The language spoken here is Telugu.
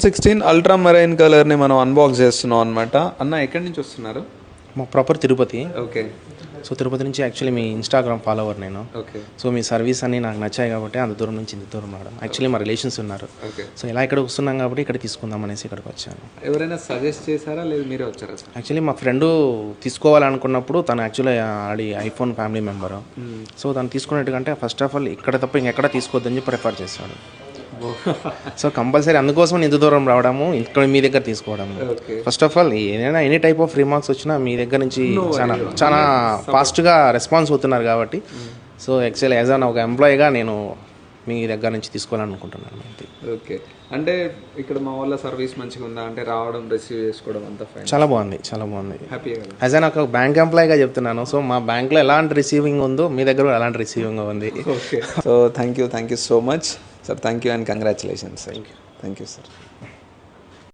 16 అల్ట్రా మెరైన్ కలర్ని మనం అన్బాక్స్ చేస్తున్నాం అనమాట. అన్న ఎక్కడి నుంచి వస్తున్నారు? మా proper Tirupati. Okay. So Tirupati నుంచి యాక్చువల్లీ మీ ఇన్స్టాగ్రామ్ ఫాలోవర్ నేను. ఓకే. సో మీ సర్వీస్ అన్ని నాకు నచ్చాయి కాబట్టి అంత దూరం నుంచి ఇంత దూరం రావడం. యాక్చువల్లీ మా రిలేషన్స్ ఉన్నారు. ఓకే. సో ఇలా ఇక్కడ వస్తున్నాం కాబట్టి ఇక్కడ తీసుకుందాం అనేసి ఇక్కడికి వచ్చాను. ఎవరైనా సజెస్ట్ చేశారా లేదు మీరే వచ్చారా? యాక్చువల్లీ మా ఫ్రెండ్ తీసుకోవాలనుకున్నప్పుడు తను యాక్చువల్లీ ఆడి ఐఫోన్ ఫ్యామిలీ మెంబరు. సో తను తీసుకున్నట్టుకంటే ఫస్ట్ ఆఫ్ ఆల్ ఇక్కడ తప్ప ఇంకెక్కడ తీసుకోవద్దని చెప్పి ప్రిఫర్ చేస్తాడు. సో కంపల్సరీ అందుకోసం ఇంత దూరం రావడము, ఇక్కడ మీ దగ్గర తీసుకోవడం. ఫస్ట్ ఆఫ్ ఆల్ ఏదైనా ఎనీ టైప్ ఆఫ్ రిమార్క్స్ వచ్చినా మీ దగ్గర నుంచి చాలా ఫాస్ట్గా రెస్పాన్స్ అవుతున్నారు కాబట్టి సో యాక్చువల్లీ యాజ్ అన్ ఒక ఎంప్లాయీగా నేను మీ దగ్గర నుంచి తీసుకోవాలనుకుంటున్నాను. ఓకే. అంటే ఇక్కడ మా వాళ్ళ సర్వీస్ మంచిగా ఉందా? అంటే రావడం రిసీవ్ చేసుకోవడం అంతా ఫైన్? చాలా బాగుంది, చాలా బాగుంది. హ్యాపీగా యాజ్ అన్ ఒక బ్యాంక్ ఎంప్లాయీగా చెప్తున్నాను. సో మా బ్యాంక్లో ఎలాంటి రిసీవింగ్ ఉందో మీ దగ్గర ఎలాంటి రిసీవింగ్ ఉంది. Okay. So thank you so much sir. Thank you and congratulations sir. Thank you thank you sir.